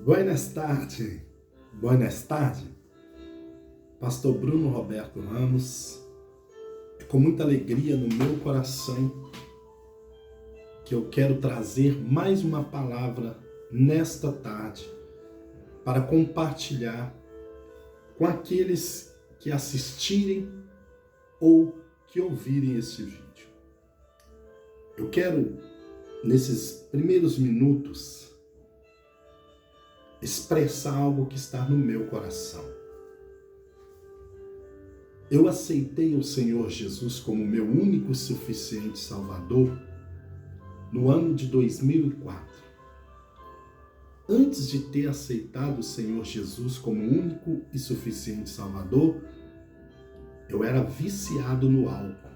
Buenas tarde, Pastor Bruno Roberto Ramos. É com muita alegria no meu coração que eu quero trazer mais uma palavra nesta tarde para compartilhar com aqueles que assistirem ou que ouvirem este vídeo. Eu quero, nesses primeiros minutos, expressar algo que está no meu coração. Eu aceitei o Senhor Jesus como meu único e suficiente Salvador no ano de 2004. Antes de ter aceitado o Senhor Jesus como único e suficiente Salvador, eu era viciado no álcool.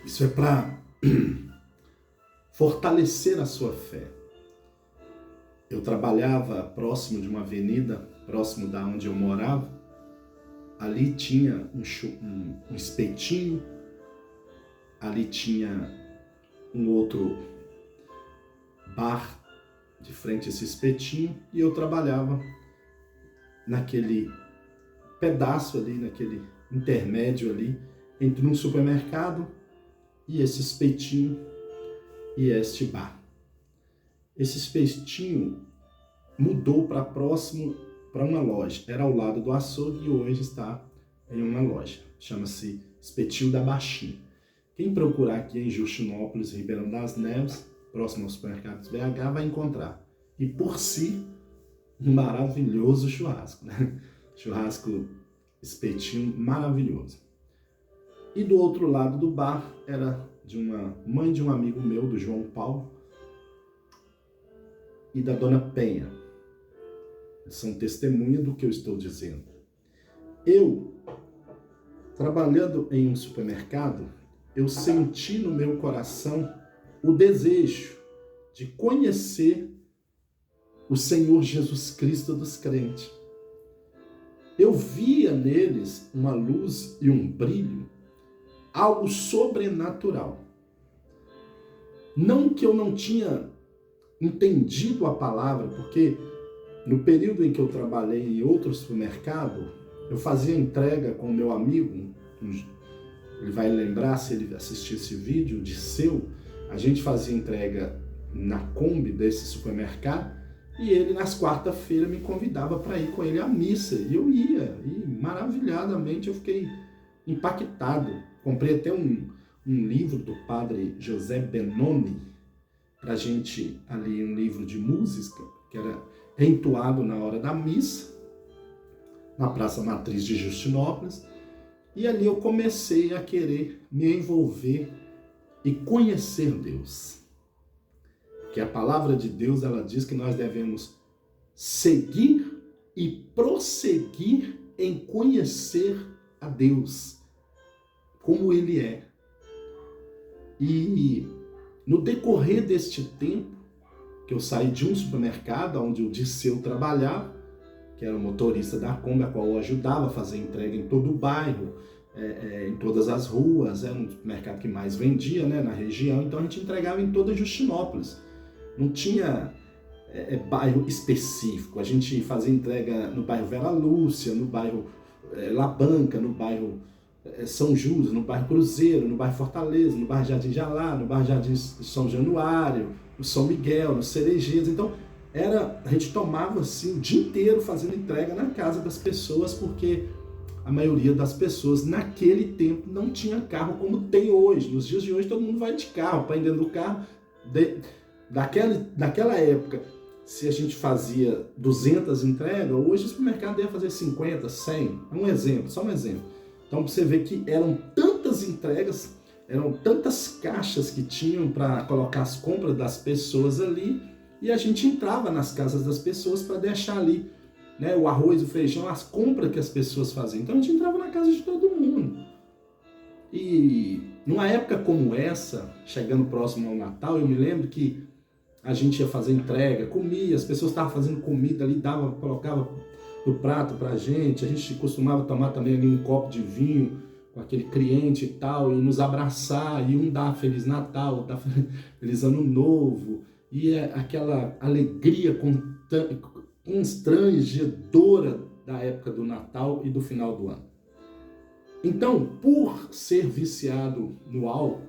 Isso é para fortalecer a sua fé. Eu trabalhava próximo de uma avenida, próximo da onde eu morava. Ali tinha um espetinho, ali tinha um outro bar de frente a esse espetinho, e eu trabalhava naquele pedaço ali, naquele intermédio ali, entre um supermercado e esse espetinho e este bar. Esse espetinho mudou para próximo, para uma loja. Era ao lado do açougue e hoje está em uma loja. Chama-se Espetinho da Baixinha. Quem procurar aqui em Justinópolis, Ribeirão das Neves, próximo ao supermercado BH, vai encontrar. E por si, um maravilhoso churrasco, né? Churrasco espetinho maravilhoso. E do outro lado do bar era de uma mãe de um amigo meu, do João Paulo, e da Dona Penha. São testemunha do que eu estou dizendo. Eu, trabalhando em um supermercado, eu senti no meu coração o desejo de conhecer o Senhor Jesus Cristo dos crentes. Eu via neles uma luz e um brilho, algo sobrenatural. Não que eu não tinha entendido a palavra, porque no período em que eu trabalhei em outro supermercado, eu fazia entrega com o meu amigo, ele vai lembrar se ele assistir esse vídeo, de seu, a gente fazia entrega na Kombi desse supermercado, e ele nas quarta-feiras me convidava para ir com ele à missa, e eu ia, e maravilhadamente eu fiquei impactado. Comprei até um livro do padre José Benoni, para a gente ali, um livro de música, que era entoado na hora da missa, na Praça Matriz de Justinópolis, e ali eu comecei a querer me envolver e conhecer Deus. Que a palavra de Deus, ela diz que nós devemos seguir e prosseguir em conhecer a Deus, como Ele é. E no decorrer deste tempo, que eu saí de um supermercado onde o Disseu trabalhava, que era o motorista da Kombi, a qual eu ajudava a fazer entrega em todo o bairro, em todas as ruas, era um supermercado que mais vendia, né, na região, então a gente entregava em toda Justinópolis. Não tinha bairro específico, a gente fazia entrega no bairro Vera Lúcia, no bairro La Banca, no bairro São Judas, no bairro Cruzeiro, no bairro Fortaleza, no bairro Jardim Jalá, no bairro Jardim São Januário, no São Miguel, no Cerejeiras. Então, a gente tomava assim o dia inteiro fazendo entrega na casa das pessoas, porque a maioria das pessoas naquele tempo não tinha carro como tem hoje. Nos dias de hoje todo mundo vai de carro, para ir dentro do carro. Daquela época, se a gente fazia 200 entregas, hoje o supermercado deve fazer 50, 100. É um exemplo, só um exemplo. Então você vê que eram tantas entregas, eram tantas caixas que tinham para colocar as compras das pessoas ali, e a gente entrava nas casas das pessoas para deixar ali, né, o arroz, o feijão, as compras que as pessoas faziam. Então a gente entrava na casa de todo mundo. E numa época como essa, chegando próximo ao Natal, eu me lembro que a gente ia fazer entrega, comia, as pessoas estavam fazendo comida ali, colocava no prato pra gente. A gente costumava tomar também ali um copo de vinho com aquele cliente e tal, e nos abraçar, e um dar Feliz Natal, dar Feliz Ano Novo, e é aquela alegria constrangedora da época do Natal e do final do ano. Então, por ser viciado no álcool,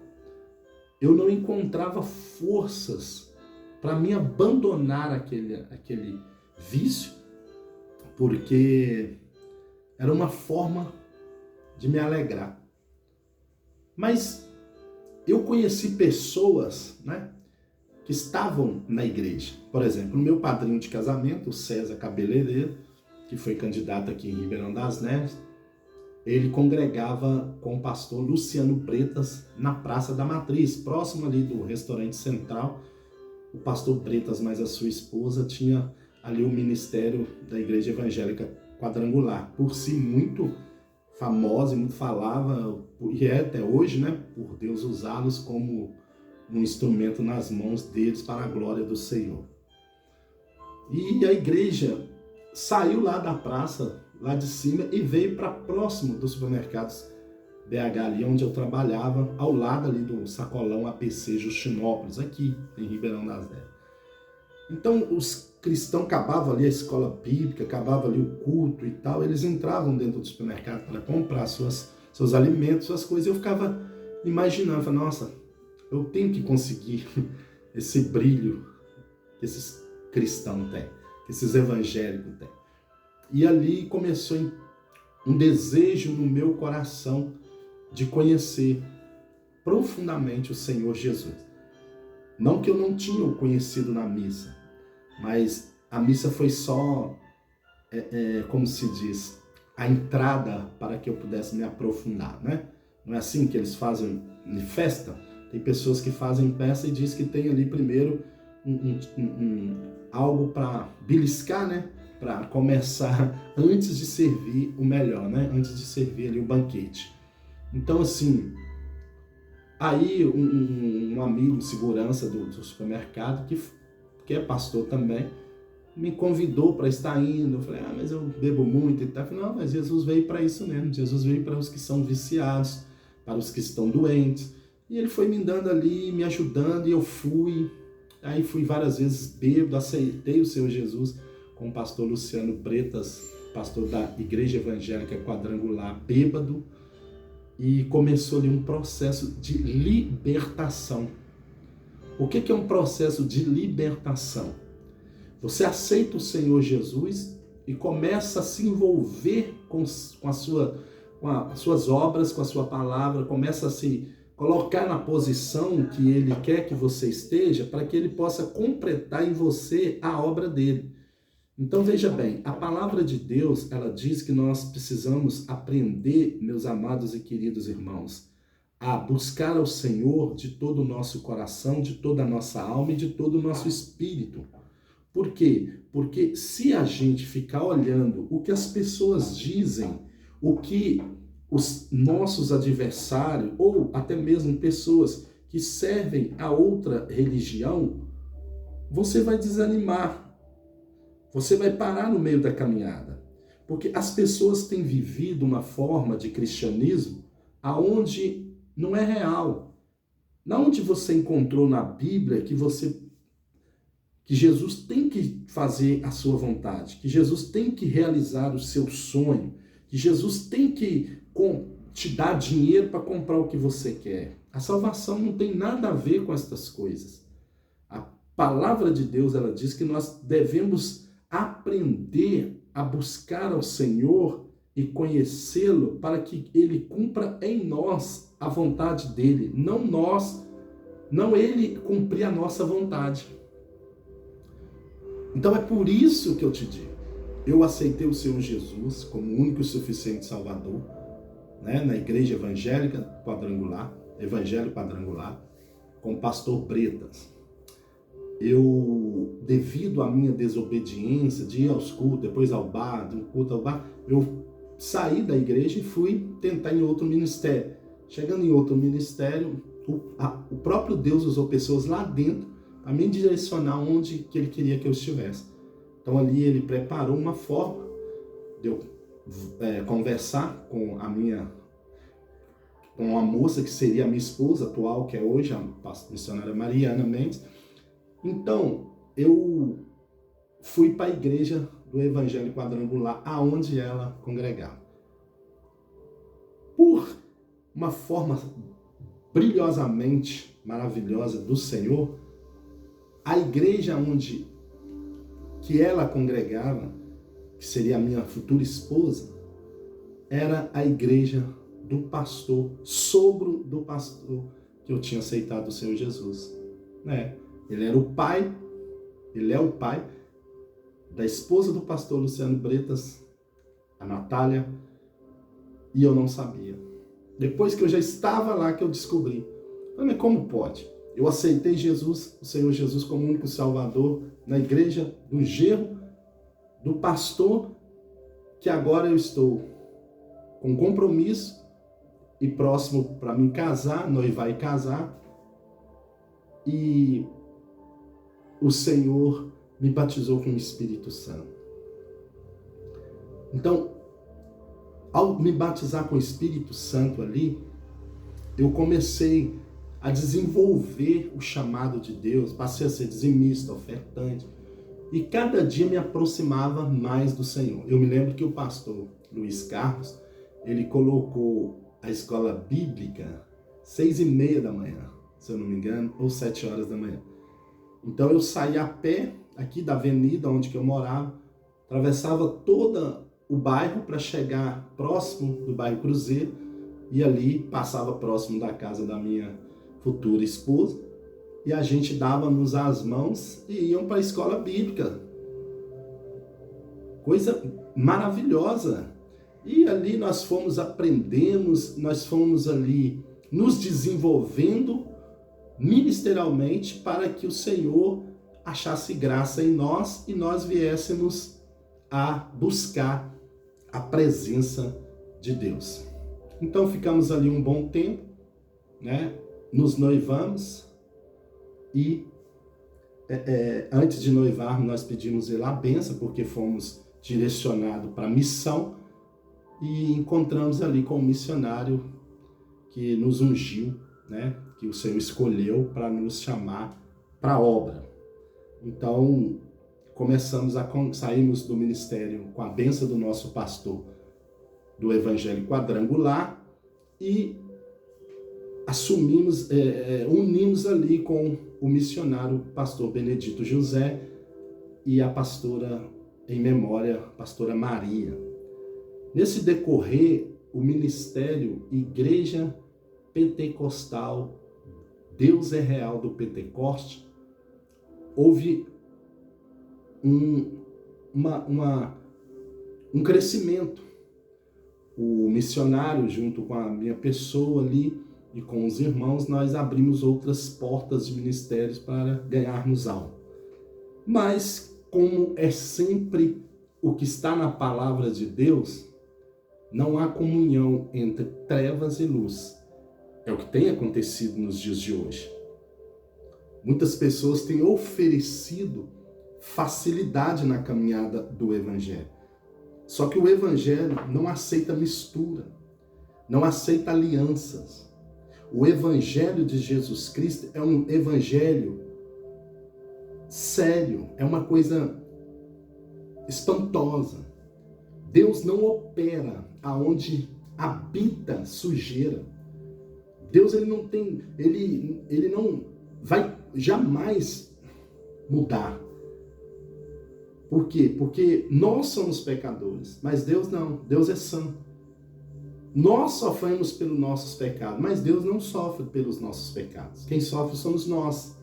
eu não encontrava forças para me abandonar aquele vício, porque era uma forma de me alegrar. Mas eu conheci pessoas, né, que estavam na igreja. Por exemplo, o meu padrinho de casamento, o César Cabeleireiro, que foi candidato aqui em Ribeirão das Neves, ele congregava com o pastor Luciano Bretas na Praça da Matriz, próximo ali do restaurante central. O pastor Bretas, mais a sua esposa, tinha ali o ministério da Igreja Evangélica Quadrangular, por si muito famosa e muito falava, e é até hoje, né, por Deus usá-los como um instrumento nas mãos deles para a glória do Senhor. E a igreja saiu lá da praça, lá de cima, e veio para próximo dos supermercados BH, ali onde eu trabalhava, ao lado ali do sacolão APC Justinópolis, aqui em Ribeirão das Neves. Então os cristãos acabavam ali a escola bíblica, acabava ali o culto e tal, eles entravam dentro do supermercado para comprar seus alimentos, suas coisas. Eu ficava imaginando, falava, nossa, eu tenho que conseguir esse brilho que esses cristãos têm, que esses evangélicos têm. E ali começou um desejo no meu coração de conhecer profundamente o Senhor Jesus. Não que eu não tinha o conhecido na missa, mas a missa foi só, como se diz, a entrada para que eu pudesse me aprofundar, né? Não é assim que eles fazem em festa? Tem pessoas que fazem festa e diz que tem ali primeiro algo para beliscar, né? Para começar antes de servir o melhor, né? Antes de servir ali o banquete. Então, assim, aí um amigo, segurança do supermercado, que é pastor também, me convidou para estar indo. Eu falei, mas eu bebo muito e tal. Eu falei, não, mas Jesus veio para isso mesmo. Jesus veio para os que são viciados, para os que estão doentes. E ele foi me dando ali, me ajudando, e eu fui. Aí fui várias vezes bêbado, aceitei o Senhor Jesus com o pastor Luciano Bretas, pastor da Igreja Evangélica Quadrangular, bêbado. E começou ali um processo de libertação. O que é um processo de libertação? Você aceita o Senhor Jesus e começa a se envolver com as suas obras, com a sua palavra, começa a se colocar na posição que Ele quer que você esteja, para que Ele possa completar em você a obra dele. Então veja bem, a palavra de Deus, ela diz que nós precisamos aprender, meus amados e queridos irmãos, a buscar ao Senhor de todo o nosso coração, de toda a nossa alma e de todo o nosso espírito. Por quê? Porque se a gente ficar olhando o que as pessoas dizem, o que os nossos adversários, ou até mesmo pessoas que servem a outra religião, você vai desanimar. Você vai parar no meio da caminhada, porque as pessoas têm vivido uma forma de cristianismo aonde não é real. Na onde você encontrou na Bíblia que Jesus tem que fazer a sua vontade, que Jesus tem que realizar o seu sonho, que Jesus tem que te dar dinheiro para comprar o que você quer. A salvação não tem nada a ver com essas coisas. A palavra de Deus, ela diz que nós devemos aprender a buscar ao Senhor e conhecê-lo para que Ele cumpra em nós a vontade dEle, não Ele cumprir a nossa vontade. Então é por isso que eu te digo, eu aceitei o Senhor Jesus como único e suficiente Salvador, né, na Igreja Evangélica Quadrangular, Evangelho Quadrangular, com o pastor Bretas. Eu, devido à minha desobediência de ir aos cultos, depois ao bar, do culto ao bar, eu saí da igreja e fui tentar em outro ministério. Chegando em outro ministério, o próprio Deus usou pessoas lá dentro para me direcionar onde que Ele queria que eu estivesse. Então ali Ele preparou uma forma de eu conversar com a moça que seria a minha esposa atual, que é hoje a missionária Mariana Mendes. Então, eu fui para a igreja do Evangelho Quadrangular, aonde ela congregava. Por uma forma brilhosamente maravilhosa do Senhor, a igreja onde que ela congregava, que seria a minha futura esposa, era a igreja do pastor, sogro do pastor que eu tinha aceitado o Senhor Jesus. Ele era o pai, ele é o pai da esposa do pastor Luciano Bretas, a Natália, e eu não sabia. Depois que eu já estava lá que eu descobri. Mas como pode? Eu aceitei Jesus, o Senhor Jesus, como único Salvador na igreja do genro do pastor, que agora eu estou com compromisso e próximo para me casar, noivar e casar, e o Senhor me batizou com o Espírito Santo. Então, ao me batizar com o Espírito Santo ali, eu comecei a desenvolver o chamado de Deus, passei a ser dizimista, ofertante, e cada dia me aproximava mais do Senhor. Eu me lembro que o pastor Luiz Carlos, ele colocou a escola bíblica 6h30 da manhã, se eu não me engano, ou 7 horas da manhã. Então eu saía a pé aqui da avenida onde que eu morava, atravessava todo o bairro para chegar próximo do bairro Cruzeiro, e ali passava próximo da casa da minha futura esposa, e a gente dava-nos as mãos e iam para a escola bíblica. Coisa maravilhosa. E ali nós fomos aprendemos, nós fomos ali nos desenvolvendo ministerialmente para que o Senhor achasse graça em nós e nós viéssemos a buscar a presença de Deus. Então ficamos ali um bom tempo, nos noivamos e antes de noivar nós pedimos ele a bênção, porque fomos direcionados para a missão e encontramos ali com um missionário que nos ungiu, que o Senhor escolheu para nos chamar para a obra. Então saímos do ministério com a bênção do nosso pastor do Evangelho Quadrangular e assumimos, unimos ali com o missionário pastor Benedito José e a pastora em memória, pastora Maria. Nesse decorrer, o ministério Igreja Pentecostal Deus é Real do Pentecoste, houve um crescimento. O missionário, junto com a minha pessoa ali e com os irmãos, nós abrimos outras portas de ministérios para ganharmos alma. Mas, como é sempre o que está na palavra de Deus, não há comunhão entre trevas e luz. É o que tem acontecido nos dias de hoje. Muitas pessoas têm oferecido facilidade na caminhada do Evangelho. Só que o Evangelho não aceita mistura, não aceita alianças. O Evangelho de Jesus Cristo é um Evangelho sério, é uma coisa espantosa. Deus não opera aonde habita sujeira. Deus ele não vai jamais mudar. Por quê? Porque nós somos pecadores, mas Deus não. Deus é santo. Nós sofremos pelos nossos pecados, mas Deus não sofre pelos nossos pecados. Quem sofre somos nós.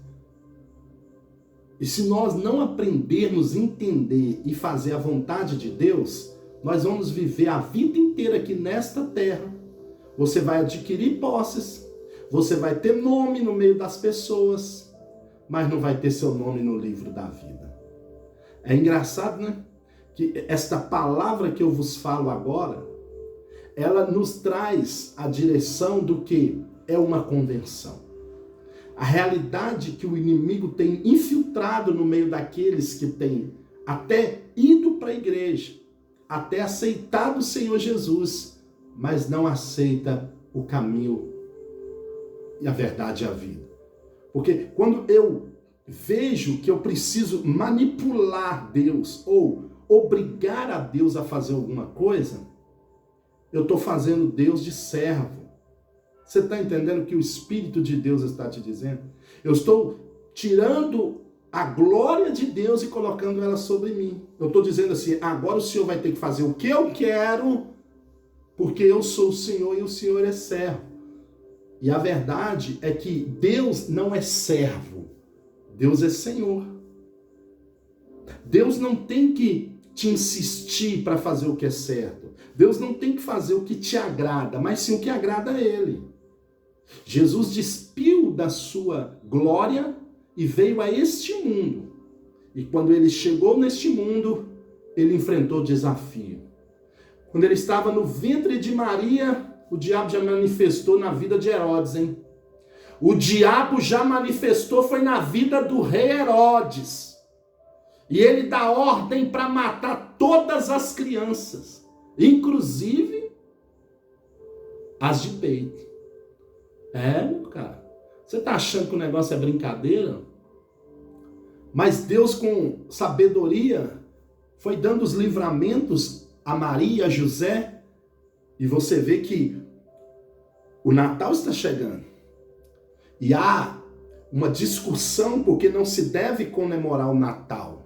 E se nós não aprendermos a entender e fazer a vontade de Deus, nós vamos viver a vida inteira aqui nesta terra. Você vai adquirir posses, você vai ter nome no meio das pessoas, mas não vai ter seu nome no livro da vida. É engraçado, né? Que esta palavra que eu vos falo agora, ela nos traz a direção do que é uma convenção. A realidade que o inimigo tem infiltrado no meio daqueles que têm até ido para a igreja, até aceitado o Senhor Jesus, mas não aceita o caminho e a verdade e a vida. Porque quando eu vejo que eu preciso manipular Deus ou obrigar a Deus a fazer alguma coisa, eu estou fazendo Deus de servo. Você está entendendo o que o Espírito de Deus está te dizendo? Eu estou tirando a glória de Deus e colocando ela sobre mim. Eu estou dizendo assim, agora o Senhor vai ter que fazer o que eu quero, porque eu sou o Senhor e o Senhor é servo. E a verdade é que Deus não é servo, Deus é Senhor. Deus não tem que te insistir para fazer o que é certo. Deus não tem que fazer o que te agrada, mas sim o que agrada a Ele. Jesus despiu da sua glória e veio a este mundo. E quando ele chegou neste mundo, ele enfrentou desafio. Quando ele estava no ventre de Maria, o diabo já manifestou na vida de Herodes, hein? O diabo já manifestou, foi na vida do rei Herodes. E ele dá ordem para matar todas as crianças, inclusive as de peito. Cara, você está achando que o negócio é brincadeira? Mas Deus, com sabedoria, foi dando os livramentos a Maria, a José, e você vê que o Natal está chegando. E há uma discussão porque não se deve comemorar o Natal.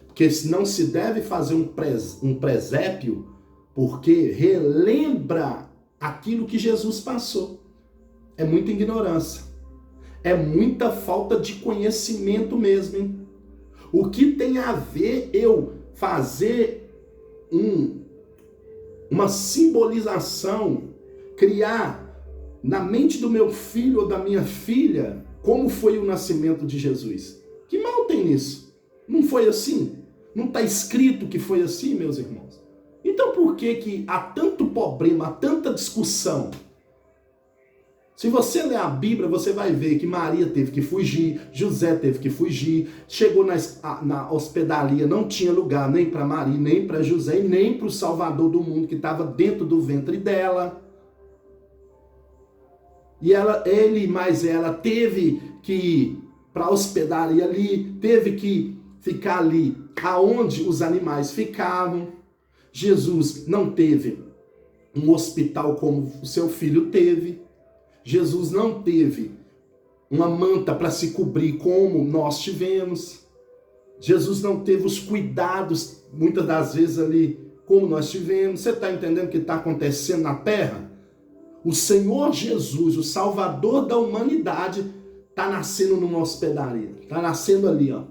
Porque não se deve fazer um presépio, porque relembra aquilo que Jesus passou. É muita ignorância. É muita falta de conhecimento mesmo, hein? O que tem a ver eu fazer uma simbolização, criar na mente do meu filho ou da minha filha como foi o nascimento de Jesus? Que mal tem nisso? Não foi assim? Não está escrito que foi assim, meus irmãos? Então por que há tanto problema, há tanta discussão? Se você ler a Bíblia, você vai ver que Maria teve que fugir, José teve que fugir, chegou na hospedaria, não tinha lugar nem para Maria, nem para José, e nem para o Salvador do mundo que estava dentro do ventre dela. E ela teve que ir para a hospedaria ali, teve que ficar ali aonde os animais ficavam. Jesus não teve um hospital como o seu filho teve. Jesus não teve uma manta para se cobrir como nós tivemos. Jesus não teve os cuidados, muitas das vezes ali, como nós tivemos. Você está entendendo o que está acontecendo na terra? O Senhor Jesus, o Salvador da humanidade, está nascendo numa hospedaria. Está nascendo ali, ó.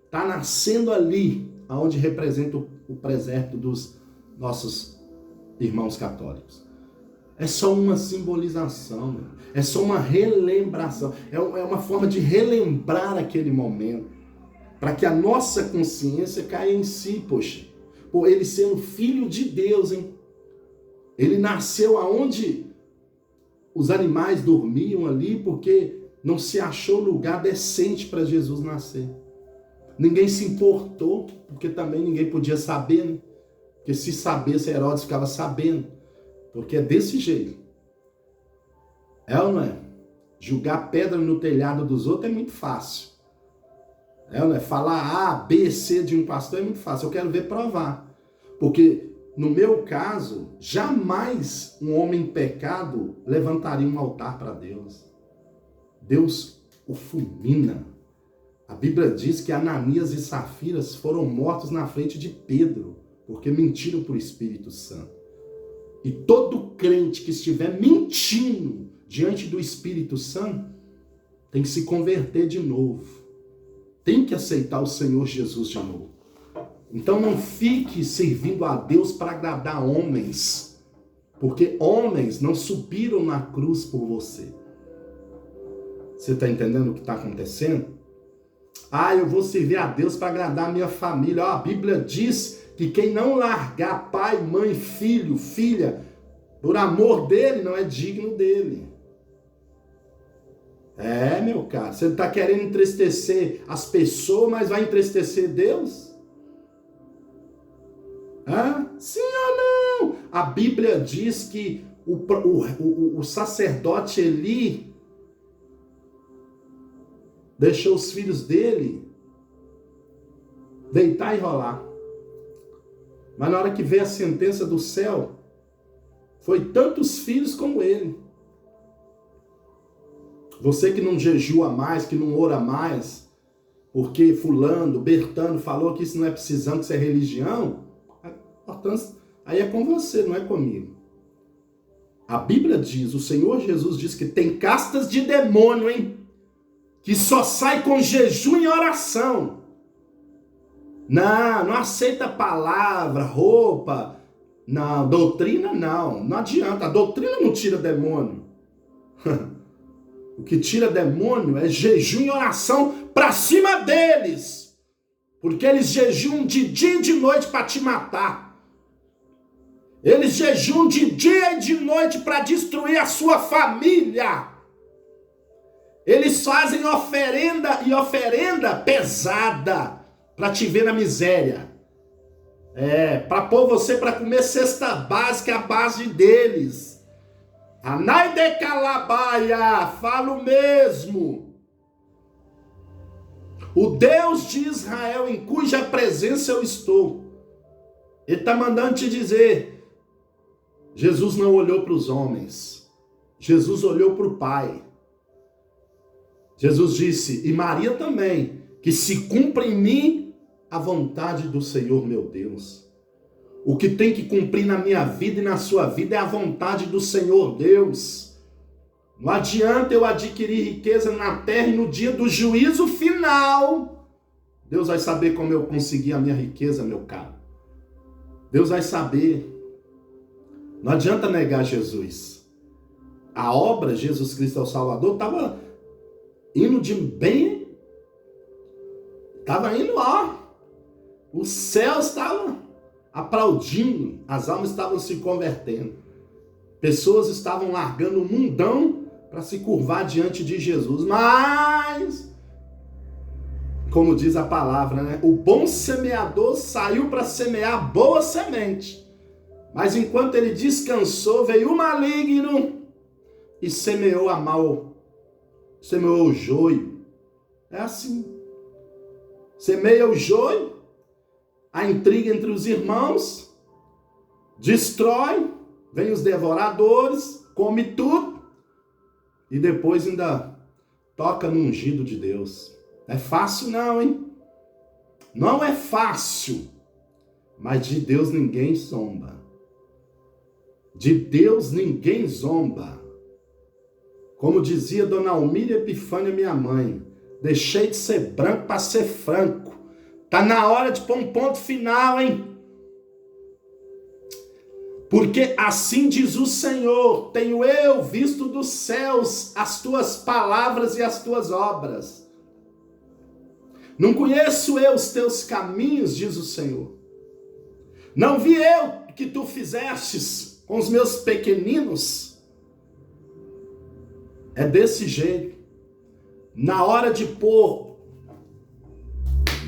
Está nascendo ali, onde representa o presépio dos nossos irmãos católicos. É só uma simbolização, é só uma relembração, é uma forma de relembrar aquele momento, para que a nossa consciência caia em si, poxa. Por ele sendo filho de Deus, hein? Ele nasceu aonde os animais dormiam ali, porque não se achou lugar decente para Jesus nascer. Ninguém se importou, porque também ninguém podia saber, né? Porque se sabesse, Herodes ficava sabendo. Porque é desse jeito. É ou não é? Julgar pedra no telhado dos outros é muito fácil. É ou não é? Falar A, B, C de um pastor é muito fácil. Eu quero ver provar. Porque, no meu caso, jamais um homem em pecado levantaria um altar para Deus. Deus o fulmina. A Bíblia diz que Ananias e Safiras foram mortos na frente de Pedro, porque mentiram para o Espírito Santo. E todo crente que estiver mentindo diante do Espírito Santo tem que se converter de novo. Tem que aceitar o Senhor Jesus de novo. Então não fique servindo a Deus para agradar homens, porque homens não subiram na cruz por você. Você está entendendo o que está acontecendo? Eu vou servir a Deus para agradar a minha família. A Bíblia diz que quem não largar pai, mãe, filho, filha, por amor dele, não é digno dele. Meu caro, você está querendo entristecer as pessoas, mas vai entristecer Deus? Sim ou não? A Bíblia diz que o sacerdote Eli deixou os filhos dele deitar e rolar. Mas na hora que veio a sentença do céu, foi tantos filhos como ele. Você que não jejua mais, que não ora mais, porque fulano, Bertano falou que isso não é precisão, que isso é religião, aí é com você, não é comigo. A Bíblia diz, o Senhor Jesus diz que tem castas de demônio, hein? Que só sai com jejum e oração. Não aceita palavra, roupa, não, doutrina não adianta. A doutrina não tira demônio. O que tira demônio é jejum e oração para cima deles. Porque eles jejuam de dia e de noite para te matar. Eles jejuam de dia e de noite para destruir a sua família. Eles fazem oferenda pesada para te ver na miséria. Para pôr você para comer cesta básica, a base deles. Anai de calabaia, falo mesmo. O Deus de Israel, em cuja presença eu estou, Ele está mandando te dizer, Jesus não olhou para os homens, Jesus olhou para o Pai. Jesus disse, e Maria também, que se cumpra em mim a vontade do Senhor meu Deus. O que tem que cumprir na minha vida e na sua vida é a vontade do Senhor Deus. Não adianta eu adquirir riqueza na terra e no dia do juízo final, Deus vai saber como eu consegui a minha riqueza, meu caro. Deus vai saber. Não adianta negar Jesus. A obra, Jesus Cristo é o Salvador, estava indo de bem, estava indo os céus estavam aplaudindo, as almas estavam se convertendo, pessoas estavam largando o mundão para se curvar diante de Jesus, mas, como diz a palavra, né? O bom semeador saiu para semear boa semente, mas enquanto ele descansou, veio o maligno e semeou a mal, semeou o joio. É assim. Semeia o joio, a intriga entre os irmãos, destrói, vem os devoradores, come tudo, e depois ainda toca no ungido de Deus. É fácil não, hein? Não é fácil, mas de Deus ninguém zomba. De Deus ninguém zomba. Como dizia Dona Almíria Epifânia, minha mãe, deixei de ser branco para ser franco. Tá na hora de pôr um ponto final, hein? Porque assim diz o Senhor, tenho eu visto dos céus as tuas palavras e as tuas obras. Não conheço eu os teus caminhos, diz o Senhor. Não vi eu que tu fizestes com os meus pequeninos. É desse jeito. Na hora de pôr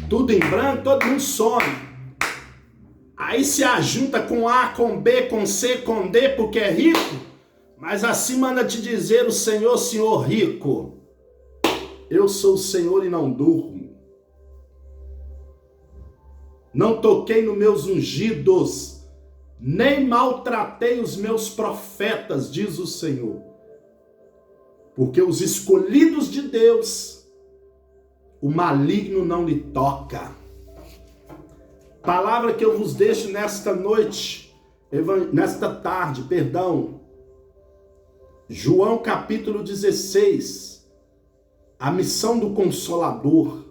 tudo em branco, todo mundo some. Aí se ajunta com A, com B, com C, com D, porque é rico. Mas assim manda te dizer o Senhor, Senhor rico. Eu sou o Senhor e não durmo. Não toquei nos meus ungidos, nem maltratei os meus profetas, diz o Senhor. Porque os escolhidos de Deus, o maligno não lhe toca. Palavra que eu vos deixo nesta noite, nesta tarde, João capítulo 16, a missão do Consolador.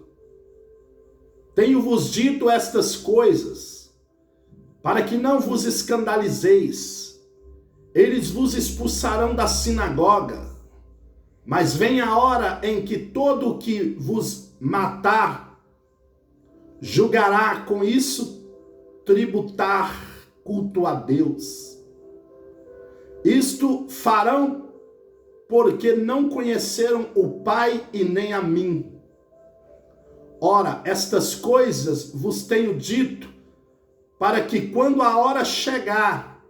Tenho-vos dito estas coisas, para que não vos escandalizeis. Eles vos expulsarão da sinagoga. Mas vem a hora em que todo o que vos matar julgará com isso tributar culto a Deus. Isto farão porque não conheceram o Pai e nem a mim. Ora, estas coisas vos tenho dito, para que quando a hora chegar,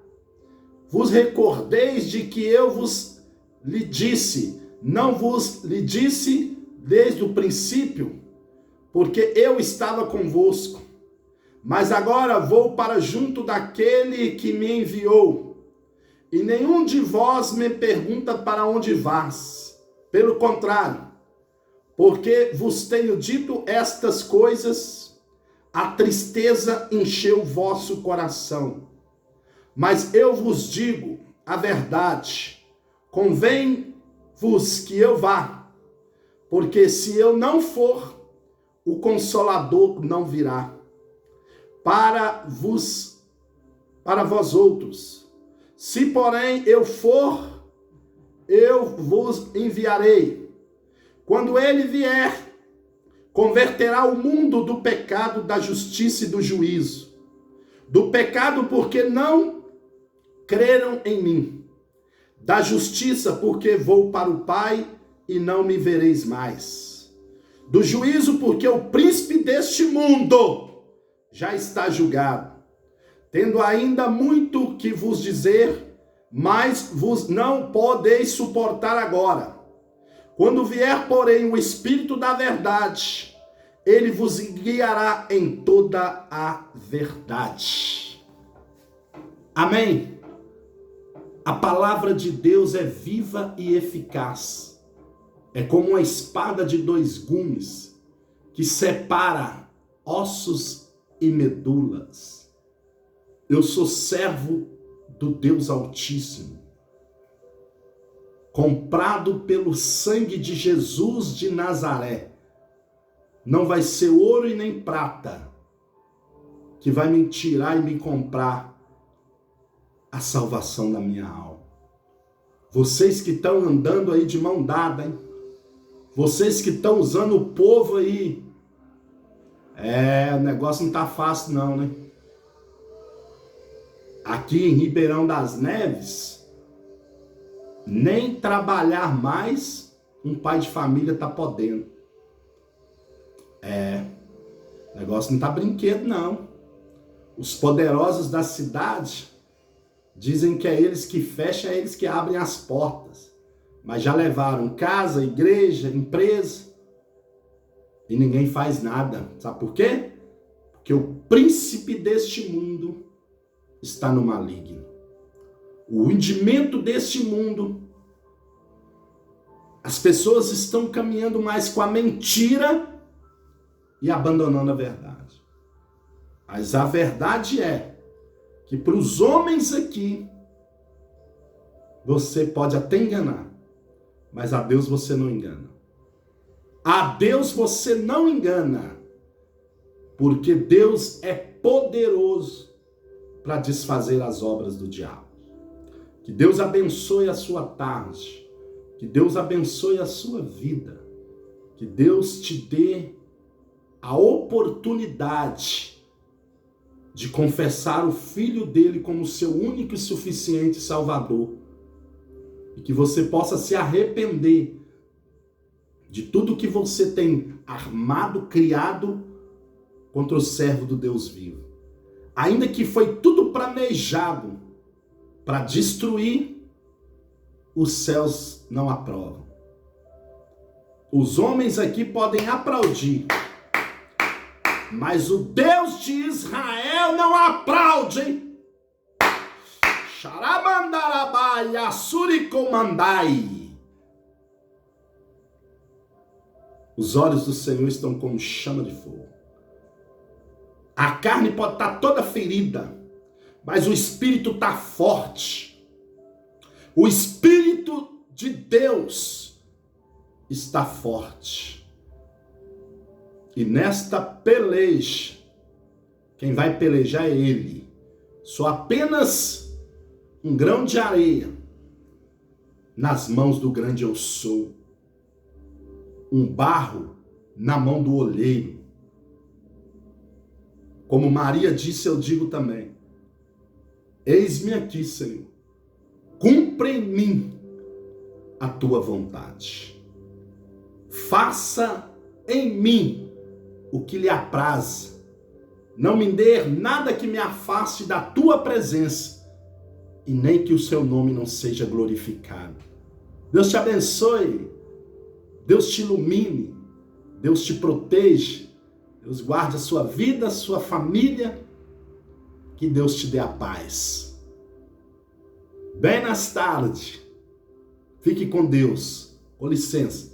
vos recordeis de que eu vos lhe disse. Não vos lhe disse desde o princípio, porque eu estava convosco. Mas agora vou para junto daquele que me enviou, e nenhum de vós me pergunta para onde vás. Pelo contrário, porque vos tenho dito estas coisas, a tristeza encheu o vosso coração. Mas eu vos digo a verdade, convém-vos que eu vá, porque se eu não for, o Consolador não virá para vós outros. Se, porém, eu for, eu vos enviarei. Quando ele vier, converterá o mundo do pecado, da justiça e do juízo. Do pecado, porque não creram em mim. Da justiça, porque vou para o Pai e não me vereis mais. Do juízo, porque o príncipe deste mundo já está julgado. Tendo ainda muito que vos dizer, mas vos não podeis suportar agora. Quando vier, porém, o Espírito da verdade, ele vos guiará em toda a verdade. Amém? A palavra de Deus é viva e eficaz. É como uma espada de 2 gumes que separa ossos e medulas. Eu sou servo do Deus Altíssimo, comprado pelo sangue de Jesus de Nazaré. Não vai ser ouro e nem prata que vai me tirar e me comprar a salvação da minha alma. Vocês que estão andando aí de mão dada, hein? Vocês que estão usando o povo aí, o negócio não tá fácil não, né? Aqui em Ribeirão das Neves, nem trabalhar mais um pai de família tá podendo. O negócio não tá brinquedo não. Os poderosos da cidade dizem que é eles que fecham, é eles que abrem as portas. Mas já levaram casa, igreja, empresa, e ninguém faz nada. Sabe por quê? Porque o príncipe deste mundo está no maligno. O hundimento deste mundo, as pessoas estão caminhando mais com a mentira e abandonando a verdade. Mas a verdade é que para os homens aqui, você pode até enganar, mas a Deus você não engana. A Deus você não engana, porque Deus é poderoso para desfazer as obras do diabo. Que Deus abençoe a sua tarde, que Deus abençoe a sua vida, que Deus te dê a oportunidade de confessar o Filho dele como seu único e suficiente Salvador, e que você possa se arrepender de tudo que você tem armado, criado contra o servo do Deus vivo. Ainda que foi tudo planejado para destruir, os céus não aprovam. Os homens aqui podem aplaudir, mas o Deus de Israel não aplaude, hein? Xarabandarabai, Assuricomandai. Os olhos do Senhor estão como chama de fogo. A carne pode estar toda ferida, mas o Espírito está forte. O Espírito de Deus está forte. E nesta peleja, quem vai pelejar é Ele. Sou apenas um grão de areia nas mãos do grande eu sou. Um barro na mão do oleiro. Como Maria disse, eu digo também: eis-me aqui, Senhor. Cumpre em mim a tua vontade. Faça em mim o que lhe apraz. Não me dê nada que me afaste da tua presença, e nem que o seu nome não seja glorificado. Deus te abençoe. Deus te ilumine, Deus te proteja, Deus guarde a sua vida, a sua família, que Deus te dê a paz. Bem nas tardes, fique com Deus, com licença.